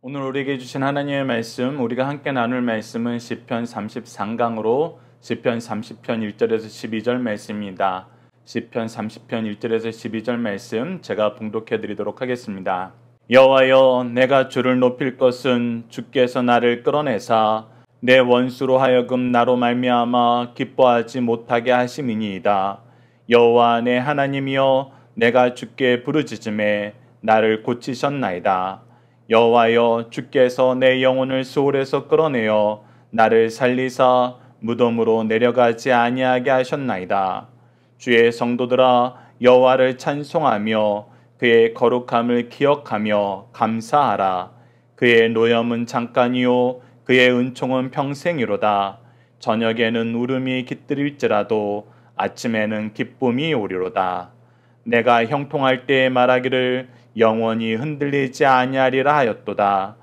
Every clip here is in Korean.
오늘 우리에게 주신 하나님의 말씀, 우리가 함께 나눌 말씀은 시편 33강으로 시편 30편 1절에서 12절 말씀입니다. 시편 30편 1절에서 12절 말씀 제가 봉독해 드리도록 하겠습니다. 여호와여, 내가 주를 높일 것은 주께서 나를 끌어내사 내 원수로 하여금 나로 말미암아 기뻐하지 못하게 하심이니이다. 여호와 내 하나님이여, 내가 주께 부르짖음에 나를 고치셨나이다. 여호와여, 주께서 내 영혼을 수월에서 끌어내어 나를 살리사 무덤으로 내려가지 아니하게 하셨나이다. 주의 성도들아, 여호와를 찬송하며 그의 거룩함을 기억하며 감사하라. 그의 노염은 잠깐이요 그의 은총은 평생이로다. 저녁에는 울음이 깃들일지라도 아침에는 기쁨이 오리로다. 내가 형통할 때에 말하기를 영원히 흔들리지 아니하리라 하였도다.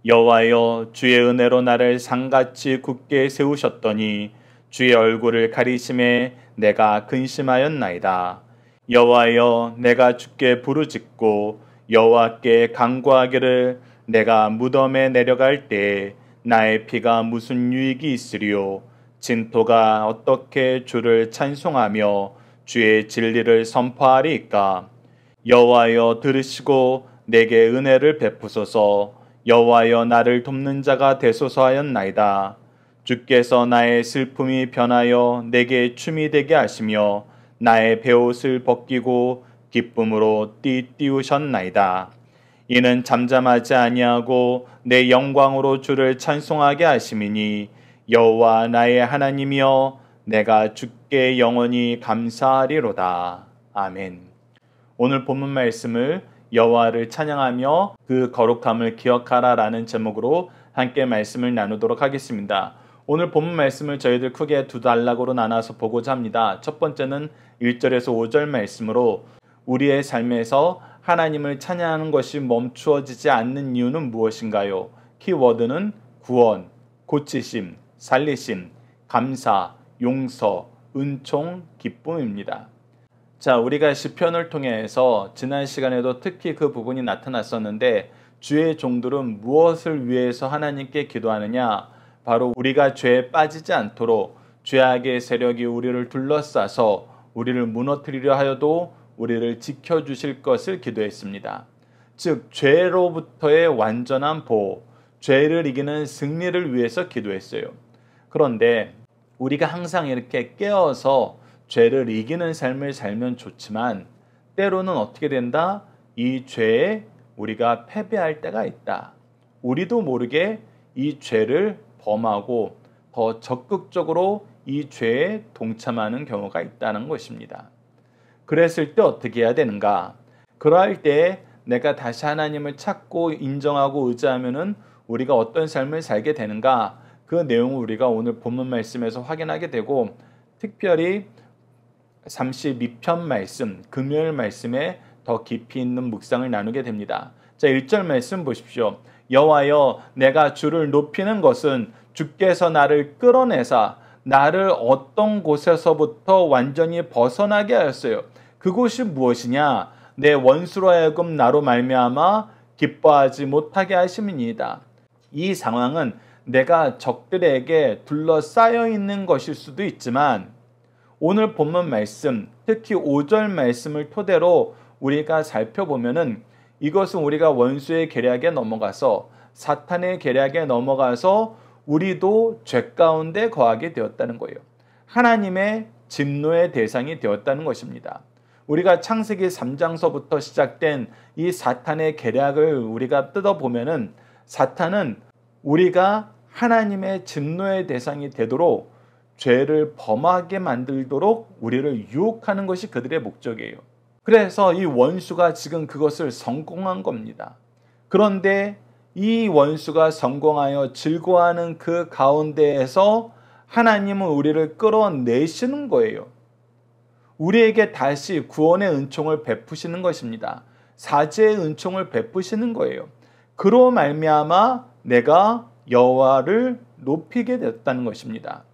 여호와여, 주의 은혜로 나를 상같이 굳게 세우셨더니 주의 얼굴을 가리심에 내가 근심하였나이다. 여호와여, 내가 주께 부르짖고 여호와께 간구하기를 내가 무덤에 내려갈 때에 나의 피가 무슨 유익이 있으리요. 진토가 어떻게 주를 찬송하며 주의 진리를 선포하리이까. 여호와여, 들으시고 내게 은혜를 베푸소서. 여호와여, 나를 돕는 자가 되소서 하였나이다. 주께서 나의 슬픔이 변하여 내게 춤이 되게 하시며 나의 베옷을 벗기고 기쁨으로 띠띠우셨나이다. 이는 잠잠하지 아니하고 내 영광으로 주를 찬송하게 하심이니 여호와 나의 하나님이여, 내가 주께 영원히 감사하리로다. 아멘. 오늘 본문 말씀을 여호와를 찬양하며 그 거룩함을 기억하라라는 제목으로 함께 말씀을 나누도록 하겠습니다. 오늘 본문 말씀을 저희들 크게 두 단락으로 나눠서 보고자 합니다. 첫 번째는 1절에서 5절 말씀으로 우리의 삶에서 하나님을 찬양하는 것이 멈추어지지 않는 이유는 무엇인가요? 키워드는 구원, 고치심, 살리심, 감사, 용서, 은총, 기쁨입니다. 자, 우리가 시편을 통해서 지난 시간에도 특히 그 부분이 나타났었는데, 주의 종들은 무엇을 위해서 하나님께 기도하느냐? 바로 우리가 죄에 빠지지 않도록 죄악의 세력이 우리를 둘러싸서 우리를 무너뜨리려 하여도 우리를 지켜주실 것을 기도했습니다. 즉, 죄로부터의 완전한 보호, 죄를 이기는 승리를 위해서 기도했어요. 그런데 우리가 항상 이렇게 깨어서 죄를 이기는 삶을 살면 좋지만 때로는 어떻게 된다? 이 죄에 우리가 패배할 때가 있다. 우리도 모르게 이 죄를 범하고 더 적극적으로 이 죄에 동참하는 경우가 있다는 것입니다. 그랬을 때 어떻게 해야 되는가? 그러할 때 내가 다시 하나님을 찾고 인정하고 의지하면은 우리가 어떤 삶을 살게 되는가? 그 내용을 우리가 오늘 본문 말씀에서 확인하게 되고, 특별히 32편 말씀, 금요일 말씀에 더 깊이 있는 묵상을 나누게 됩니다. 자, 1절 말씀 보십시오. 여호와여, 내가 주를 높이는 것은 주께서 나를 끌어내사 나를 어떤 곳에서부터 완전히 벗어나게 하였어요. 그곳이 무엇이냐? 내 원수로 하여금 나로 말미암아 기뻐하지 못하게 하심이니이다. 이 상황은 내가 적들에게 둘러싸여 있는 것일 수도 있지만, 오늘 본문 말씀, 특히 5절 말씀을 토대로 우리가 살펴보면은 이것은 우리가 원수의 계략에 넘어가서 사탄의 계략에 넘어가서 우리도 죄 가운데 거하게 되었다는 거예요. 하나님의 진노의 대상이 되었다는 것입니다. 우리가 창세기 3장서부터 시작된 이 사탄의 계략을 우리가 뜯어보면은 사탄은 우리가 하나님의 진노의 대상이 되도록 죄를 범하게 만들도록 우리를 유혹하는 것이 그들의 목적이에요. 그래서 이 원수가 지금 그것을 성공한 겁니다. 그런데 이 원수가 성공하여 즐거워하는 그 가운데에서 하나님은 우리를 끌어내시는 거예요. 우리에게 다시 구원의 은총을 베푸시는 것입니다. 사죄의 은총을 베푸시는 거예요. 그로 말미암아 내가 여호와를 높이게 됐다는 것입니다.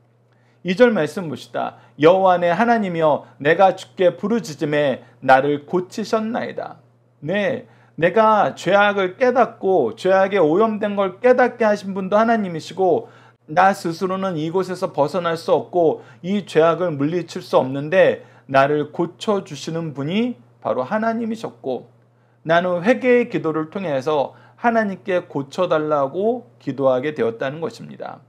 2절 말씀 봅시다. 여호와 내 하나님이여, 내가 주께 부르짖음에 나를 고치셨나이다. 네, 내가 죄악을 깨닫고 죄악에 오염된 걸 깨닫게 하신 분도 하나님이시고, 나 스스로는 이곳에서 벗어날 수 없고 이 죄악을 물리칠 수 없는데 나를 고쳐주시는 분이 바로 하나님이셨고, 나는 회개의 기도를 통해서 하나님께 고쳐달라고 기도하게 되었다는 것입니다.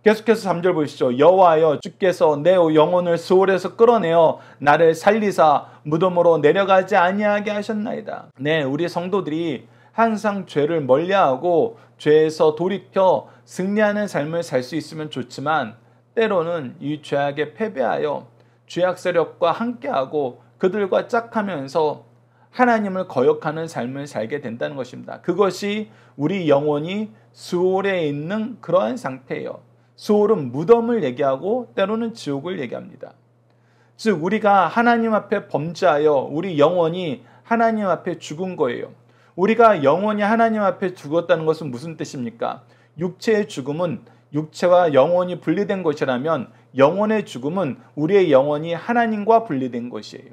계속해서 3절 보시죠. 여호와여, 주께서 내 영혼을 스올에서 끌어내어 나를 살리사 무덤으로 내려가지 아니하게 하셨나이다. 네, 우리 성도들이 항상 죄를 멀리하고 죄에서 돌이켜 승리하는 삶을 살 수 있으면 좋지만, 때로는 이 죄악에 패배하여 죄악 세력과 함께하고 그들과 짝하면서 하나님을 거역하는 삶을 살게 된다는 것입니다. 그것이 우리 영혼이 수올에 있는 그러한 상태예요. 수올은 무덤을 얘기하고 때로는 지옥을 얘기합니다. 즉 우리가 하나님 앞에 범죄하여 우리 영혼이 하나님 앞에 죽은 거예요. 우리가 영혼이 하나님 앞에 죽었다는 것은 무슨 뜻입니까? 육체의 죽음은 육체와 영혼이 분리된 것이라면, 영혼의 죽음은 우리의 영혼이 하나님과 분리된 것이에요.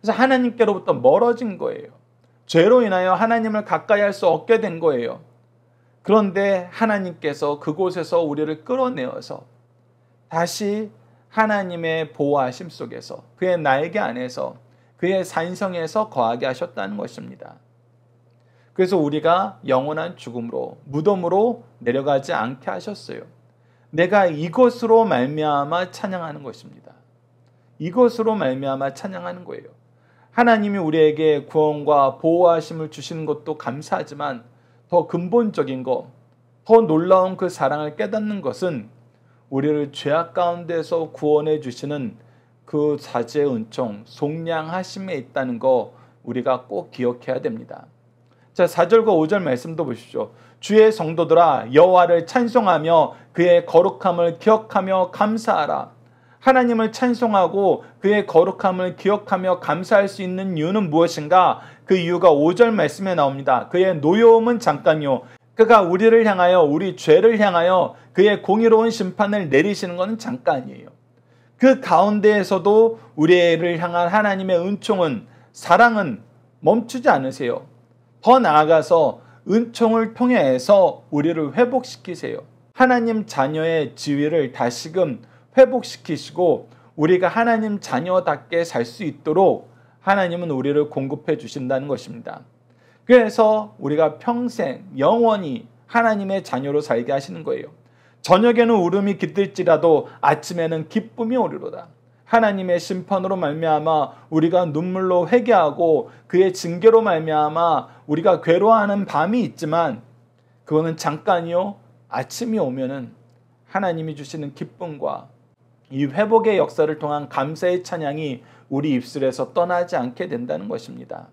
그래서 하나님께로부터 멀어진 거예요. 죄로 인하여 하나님을 가까이 할 수 없게 된 거예요. 그런데 하나님께서 그곳에서 우리를 끌어내어서 다시 하나님의 보호하심 속에서, 그의 날개 안에서, 그의 산성에서 거하게 하셨다는 것입니다. 그래서 우리가 영원한 죽음으로, 무덤으로 내려가지 않게 하셨어요. 내가 이것으로 말미암아 찬양하는 것입니다. 이것으로 말미암아 찬양하는 거예요. 하나님이 우리에게 구원과 보호하심을 주시는 것도 감사하지만 더 근본적인 것, 더 놀라운 그 사랑을 깨닫는 것은 우리를 죄악 가운데서 구원해 주시는 그 사지의 은총, 속량하심에 있다는 거 우리가 꼭 기억해야 됩니다. 자, 4절과 5절 말씀도 보십시오. 주의 성도들아, 여호와를 찬송하며 그의 거룩함을 기억하며 감사하라. 하나님을 찬송하고 그의 거룩함을 기억하며 감사할 수 있는 이유는 무엇인가? 그 이유가 5절 말씀에 나옵니다. 그의 노여움은 잠깐이요, 그가 우리를 향하여, 우리 죄를 향하여 그의 공의로운 심판을 내리시는 것은 잠깐이에요. 그 가운데에서도 우리를 향한 하나님의 은총은, 사랑은 멈추지 않으세요. 더 나아가서 은총을 통해서 우리를 회복시키세요. 하나님 자녀의 지위를 다시금 회복시키시고 우리가 하나님 자녀답게 살 수 있도록 하나님은 우리를 공급해 주신다는 것입니다. 그래서 우리가 평생 영원히 하나님의 자녀로 살게 하시는 거예요. 저녁에는 울음이 깃들지라도 아침에는 기쁨이 오리로다. 하나님의 심판으로 말미암아 우리가 눈물로 회개하고 그의 징계로 말미암아 우리가 괴로워하는 밤이 있지만 그거는 잠깐이요, 아침이 오면은 하나님이 주시는 기쁨과 이 회복의 역사를 통한 감사의 찬양이 우리 입술에서 떠나지 않게 된다는 것입니다.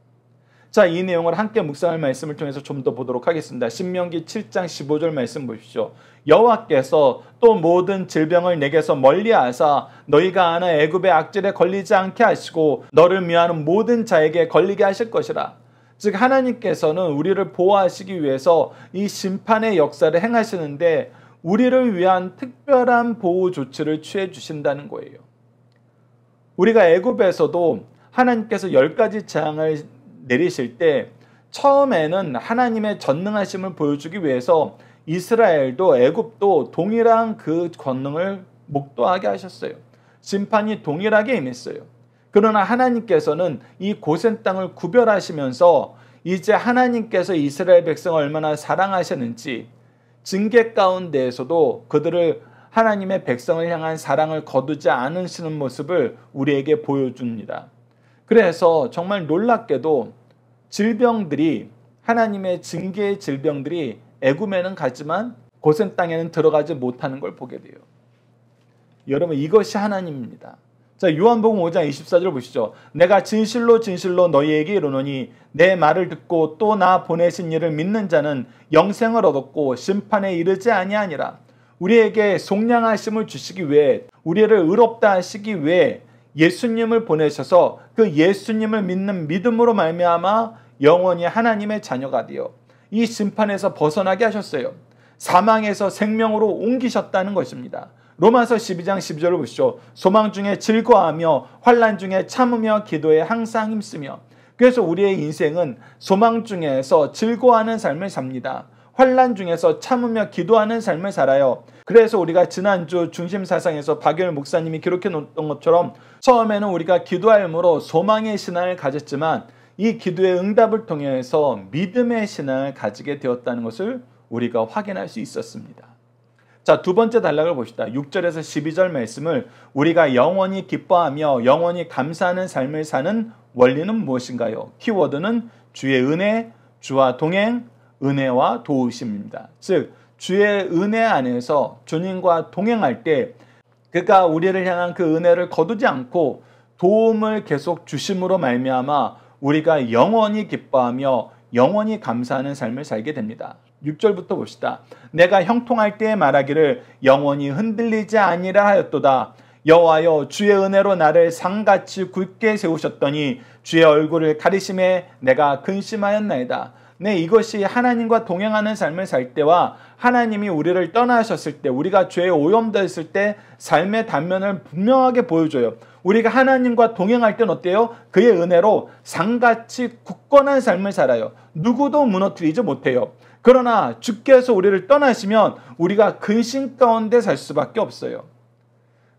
자, 이 내용을 함께 묵상할 말씀을 통해서 좀 더 보도록 하겠습니다. 신명기 7장 15절 말씀 보십시오. 여호와께서 또 모든 질병을 내게서 멀리하사 너희가 아는 애굽의 악질에 걸리지 않게 하시고 너를 미워하는 모든 자에게 걸리게 하실 것이라. 즉 하나님께서는 우리를 보호하시기 위해서 이 심판의 역사를 행하시는데 우리를 위한 특별한 보호 조치를 취해 주신다는 거예요. 우리가 애굽에서도 하나님께서 10가지 재앙을 내리실 때 처음에는 하나님의 전능하심을 보여주기 위해서 이스라엘도 애굽도 동일한 그 권능을 목도하게 하셨어요. 심판이 동일하게 임했어요. 그러나 하나님께서는 이 고센 땅을 구별하시면서 이제 하나님께서 이스라엘 백성을 얼마나 사랑하셨는지 징계 가운데에서도 그들을, 하나님의 백성을 향한 사랑을 거두지 않으시는 모습을 우리에게 보여줍니다. 그래서 정말 놀랍게도 질병들이, 하나님의 징계의 질병들이 애굽에는 가지만 고센 땅에는 들어가지 못하는 걸 보게 돼요. 여러분, 이것이 하나님입니다. 자, 요한복음 5장 24절 보시죠. 내가 진실로 진실로 너희에게 이르노니 내 말을 듣고 또 나 보내신 이를 믿는 자는 영생을 얻었고 심판에 이르지 아니하니라. 우리에게 속량하심을 주시기 위해, 우리를 의롭다 하시기 위해 예수님을 보내셔서 그 예수님을 믿는 믿음으로 말미암아 영원히 하나님의 자녀가 되어 이 심판에서 벗어나게 하셨어요. 사망에서 생명으로 옮기셨다는 것입니다. 로마서 12장 12절을 보시죠. 소망 중에 즐거워하며 환난 중에 참으며 기도에 항상 힘쓰며 그래서 우리의 인생은 소망 중에서 즐거워하는 삶을 삽니다. 환난 중에서 참으며 기도하는 삶을 살아요. 그래서 우리가 지난주 중심사상에서 박열 목사님이 기록해 놓았던 것처럼 처음에는 우리가 기도함으로 소망의 신앙을 가졌지만 이 기도의 응답을 통해서 믿음의 신앙을 가지게 되었다는 것을 우리가 확인할 수 있었습니다. 자, 두 번째 단락을 봅시다. 6절에서 12절 말씀을 우리가 영원히 기뻐하며 영원히 감사하는 삶을 사는 원리는 무엇인가요? 키워드는 주의 은혜, 주와 동행, 은혜와 도우심입니다. 즉 주의 은혜 안에서 주님과 동행할 때 그가 우리를 향한 그 은혜를 거두지 않고 도움을 계속 주심으로 말미암아 우리가 영원히 기뻐하며 영원히 감사하는 삶을 살게 됩니다. 6절부터 봅시다. 내가 형통할 때에 말하기를 영원히 흔들리지 아니라 하였도다. 여호와여 주의 은혜로 나를 상같이 굳게 세우셨더니 주의 얼굴을 가리심에 내가 근심하였나이다. 네, 이것이 하나님과 동행하는 삶을 살 때와 하나님이 우리를 떠나셨을 때, 우리가 죄에 오염되었을 때 삶의 단면을 분명하게 보여줘요. 우리가 하나님과 동행할 때는 어때요? 그의 은혜로 상같이 굳건한 삶을 살아요. 누구도 무너뜨리지 못해요. 그러나 주께서 우리를 떠나시면 우리가 근심 가운데 살 수밖에 없어요.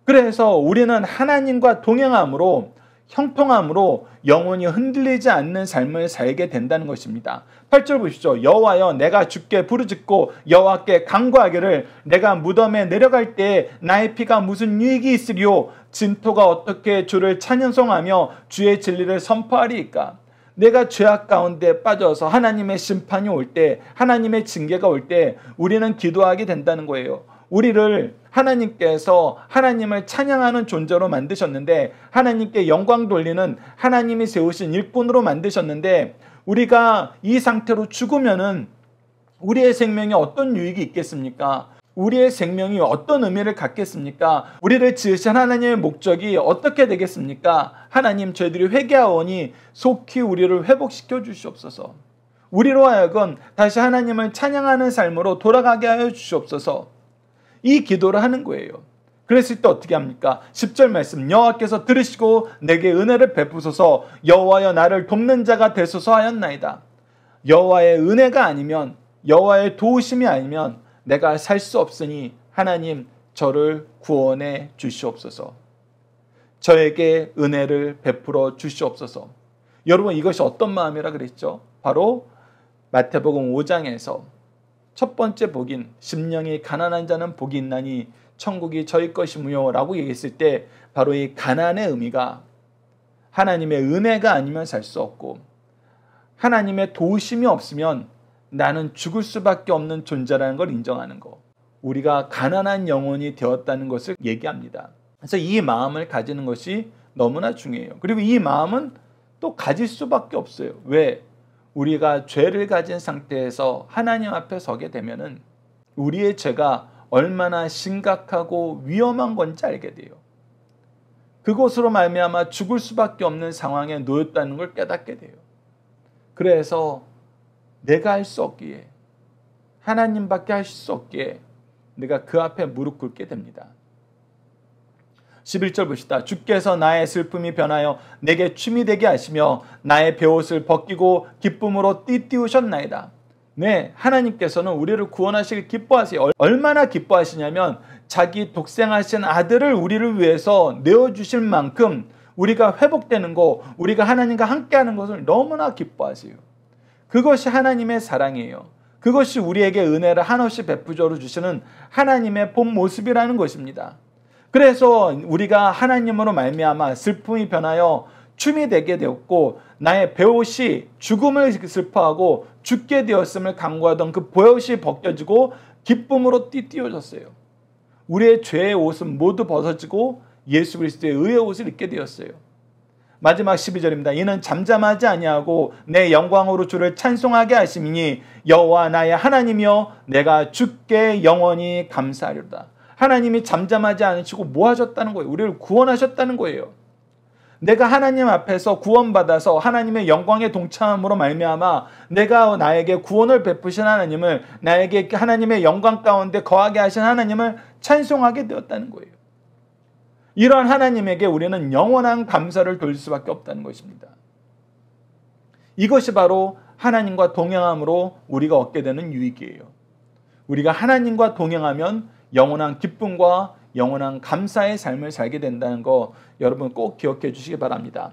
그래서 우리는 하나님과 동행함으로 형통함으로 영원히 흔들리지 않는 삶을 살게 된다는 것입니다. 8절 보십시오. 여호와여 내가 주께 부르짖고 여호와께 간구하기를 내가 무덤에 내려갈 때에 나의 피가 무슨 유익이 있으리요 진토가 어떻게 주를 찬양송하며 주의 진리를 선포하리이까. 내가 죄악 가운데 빠져서 하나님의 심판이 올 때, 하나님의 징계가 올 때 우리는 기도하게 된다는 거예요. 우리를 하나님께서 하나님을 찬양하는 존재로 만드셨는데, 하나님께 영광 돌리는 하나님이 세우신 일꾼으로 만드셨는데, 우리가 이 상태로 죽으면은 우리의 생명에 어떤 유익이 있겠습니까? 우리의 생명이 어떤 의미를 갖겠습니까? 우리를 지으신 하나님의 목적이 어떻게 되겠습니까? 하나님, 저희들이 회개하오니 속히 우리를 회복시켜 주시옵소서. 우리로 하여금 다시 하나님을 찬양하는 삶으로 돌아가게 하여 주시옵소서. 이 기도를 하는 거예요. 그랬을 때 어떻게 합니까? 10절 말씀, 여호와께서 들으시고 내게 은혜를 베푸소서. 여호와여 나를 돕는 자가 되소서 하였나이다. 여호와의 은혜가 아니면, 여호와의 도우심이 아니면 내가 살 수 없으니 하나님 저를 구원해 주시옵소서. 저에게 은혜를 베풀어 주시옵소서. 여러분, 이것이 어떤 마음이라 그랬죠? 바로 마태복음 5장에서 첫 번째 복인 심령이 가난한 자는 복이 있나니 천국이 저희 것이무요 라고 얘기했을 때 바로 이 가난의 의미가 하나님의 은혜가 아니면 살 수 없고 하나님의 도우심이 없으면 나는 죽을 수밖에 없는 존재라는 걸 인정하는 거. 우리가 가난한 영혼이 되었다는 것을 얘기합니다. 그래서 이 마음을 가지는 것이 너무나 중요해요. 그리고 이 마음은 또 가질 수밖에 없어요. 왜? 우리가 죄를 가진 상태에서 하나님 앞에 서게 되면은 우리의 죄가 얼마나 심각하고 위험한 건지 알게 돼요. 그것으로 말미암아 죽을 수밖에 없는 상황에 놓였다는 걸 깨닫게 돼요. 그래서 내가 할 수 없기에, 하나님밖에 하실 수 없기에 내가 그 앞에 무릎 꿇게 됩니다. 11절 봅시다. 주께서 나의 슬픔이 변하여 내게 춤이 되게 하시며 나의 베옷을 벗기고 기쁨으로 띠띠우셨나이다. 네, 하나님께서는 우리를 구원하시길 기뻐하세요. 얼마나 기뻐하시냐면 자기 독생하신 아들을 우리를 위해서 내어주실 만큼 우리가 회복되는 거, 우리가 하나님과 함께하는 것을 너무나 기뻐하세요. 그것이 하나님의 사랑이에요. 그것이 우리에게 은혜를 한없이 베푸져 주시는 하나님의 본 모습이라는 것입니다. 그래서 우리가 하나님으로 말미암아 슬픔이 변하여 춤이 되게 되었고 나의 베옷이 죽음을 슬퍼하고 죽게 되었음을 간구하던 그 베옷이 벗겨지고 기쁨으로 띠띠워졌어요. 우리의 죄의 옷은 모두 벗어지고 예수 그리스도의 의의 옷을 입게 되었어요. 마지막 12절입니다. 이는 잠잠하지 아니하고 내 영광으로 주를 찬송하게 하심이니 여호와 나의 하나님이여 내가 주께 영원히 감사하리로다. 하나님이 잠잠하지 않으시고 뭐 하셨다는 거예요? 우리를 구원하셨다는 거예요. 내가 하나님 앞에서 구원받아서 하나님의 영광에 동참함으로 말미암아 내가 나에게 구원을 베푸신 하나님을, 나에게 하나님의 영광 가운데 거하게 하신 하나님을 찬송하게 되었다는 거예요. 이러한 하나님에게 우리는 영원한 감사를 돌릴 수밖에 없다는 것입니다. 이것이 바로 하나님과 동행함으로 우리가 얻게 되는 유익이에요. 우리가 하나님과 동행하면 영원한 기쁨과 영원한 감사의 삶을 살게 된다는 거 여러분 꼭 기억해 주시기 바랍니다.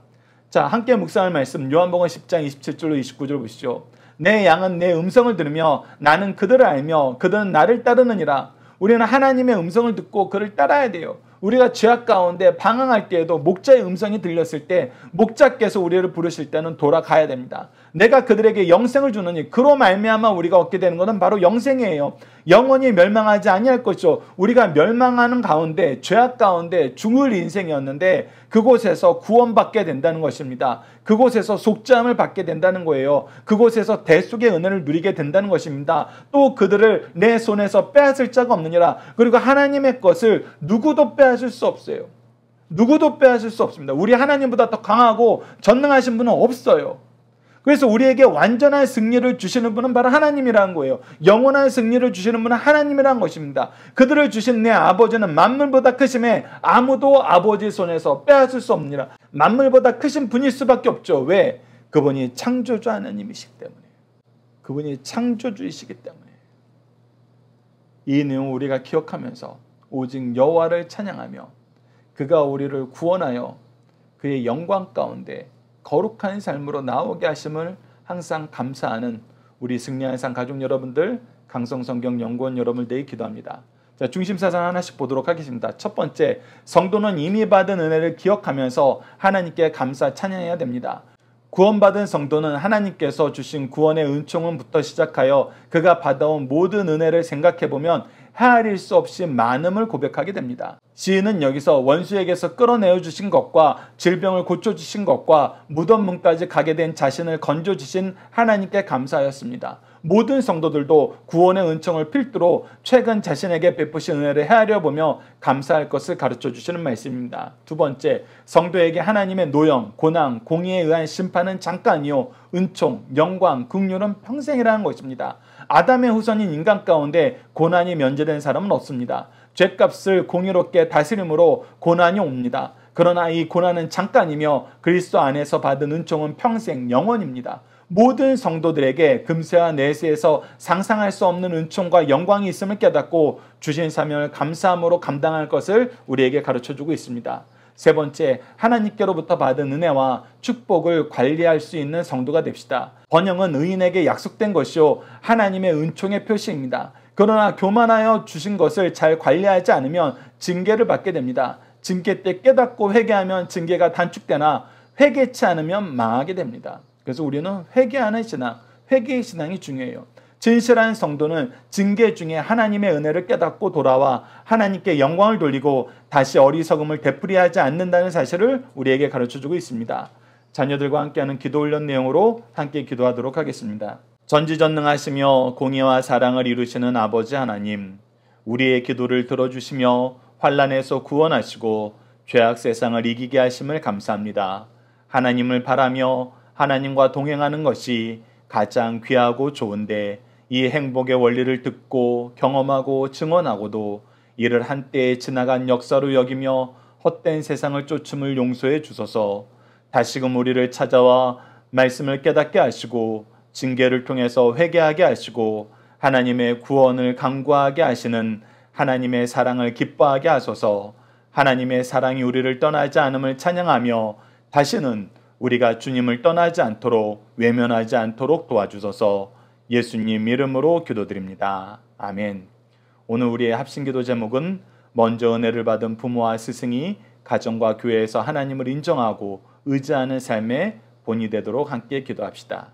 자, 함께 묵상할 말씀 요한복음 10장 27절로 29절 보시죠. 내 양은 내 음성을 들으며 나는 그들을 알며 그들은 나를 따르느니라. 우리는 하나님의 음성을 듣고 그를 따라야 돼요. 우리가 죄악 가운데 방황할 때에도 목자의 음성이 들렸을 때 목자께서 우리를 부르실 때는 돌아가야 됩니다. 내가 그들에게 영생을 주느니 그로 말미암아 우리가 얻게 되는 것은 바로 영생이에요. 영원히 멸망하지 아니할 것이요. 우리가 멸망하는 가운데 죄악 가운데 죽을 인생이었는데 그곳에서 구원받게 된다는 것입니다. 그곳에서 속죄함을 받게 된다는 거예요. 그곳에서 대속의 은혜를 누리게 된다는 것입니다. 또 그들을 내 손에서 빼앗을 자가 없느니라. 그리고 하나님의 것을 누구도 빼앗을 수 없어요. 누구도 빼앗을 수 없습니다. 우리 하나님보다 더 강하고 전능하신 분은 없어요. 그래서 우리에게 완전한 승리를 주시는 분은 바로 하나님이라는 거예요. 영원한 승리를 주시는 분은 하나님이라는 것입니다. 그들을 주신 내 아버지는 만물보다 크심에 아무도 아버지 손에서 빼앗을 수 없느니라. 만물보다 크신 분일 수밖에 없죠. 왜? 그분이 창조주 하나님이시기 때문에. 그분이 창조주이시기 때문에. 이 내용을 우리가 기억하면서 오직 여호와를 찬양하며 그가 우리를 구원하여 그의 영광 가운데 거룩한 삶으로 나오게 하심을 항상 감사하는 우리 승리한 삶 가족 여러분들, 강성성경연구원 여러분들에게 기도합니다. 자, 중심사상 하나씩 보도록 하겠습니다. 첫 번째, 성도는 이미 받은 은혜를 기억하면서 하나님께 감사 찬양해야 됩니다. 구원받은 성도는 하나님께서 주신 구원의 은총은부터 시작하여 그가 받아온 모든 은혜를 생각해보면 헤아릴 수 없이 많음을 고백하게 됩니다. 시인은 여기서 원수에게서 끌어내어 주신 것과 질병을 고쳐주신 것과 무덤문까지 가게 된 자신을 건져주신 하나님께 감사하였습니다. 모든 성도들도 구원의 은총을 필두로 최근 자신에게 베푸신 은혜를 헤아려 보며 감사할 것을 가르쳐 주시는 말씀입니다. 두 번째, 성도에게 하나님의 노영, 고난, 공의에 의한 심판은 잠깐이요 은총, 영광, 긍휼은 평생이라는 것입니다. 아담의 후손인 인간 가운데 고난이 면제된 사람은 없습니다. 죄값을 공의롭게 다스림으로 고난이 옵니다. 그러나 이 고난은 잠깐이며 그리스도 안에서 받은 은총은 평생 영원입니다. 모든 성도들에게 금세와 내세에서 상상할 수 없는 은총과 영광이 있음을 깨닫고 주신 사명을 감사함으로 감당할 것을 우리에게 가르쳐주고 있습니다. 세 번째, 하나님께로부터 받은 은혜와 축복을 관리할 수 있는 성도가 됩시다. 번영은 의인에게 약속된 것이요 하나님의 은총의 표시입니다. 그러나 교만하여 주신 것을 잘 관리하지 않으면 징계를 받게 됩니다. 징계 때 깨닫고 회개하면 징계가 단축되나 회개치 않으면 망하게 됩니다. 그래서 우리는 회개하는 신앙, 회개의 신앙이 중요해요. 진실한 성도는 징계 중에 하나님의 은혜를 깨닫고 돌아와 하나님께 영광을 돌리고 다시 어리석음을 되풀이하지 않는다는 사실을 우리에게 가르쳐주고 있습니다. 자녀들과 함께하는 기도 훈련 내용으로 함께 기도하도록 하겠습니다. 전지전능하시며 공의와 사랑을 이루시는 아버지 하나님, 우리의 기도를 들어주시며 환난에서 구원하시고 죄악 세상을 이기게 하심을 감사합니다. 하나님을 바라며 하나님과 동행하는 것이 가장 귀하고 좋은데 이 행복의 원리를 듣고 경험하고 증언하고도 이를 한때에 지나간 역사로 여기며 헛된 세상을 쫓음을 용서해 주소서. 다시금 우리를 찾아와 말씀을 깨닫게 하시고 징계를 통해서 회개하게 하시고 하나님의 구원을 간구하게 하시는 하나님의 사랑을 기뻐하게 하소서. 하나님의 사랑이 우리를 떠나지 않음을 찬양하며 다시는 우리가 주님을 떠나지 않도록 외면하지 않도록 도와주소서. 예수님 이름으로 기도드립니다. 아멘. 오늘 우리의 합심기도 제목은 먼저 은혜를 받은 부모와 스승이 가정과 교회에서 하나님을 인정하고 의지하는 삶의 본이 되도록 함께 기도합시다.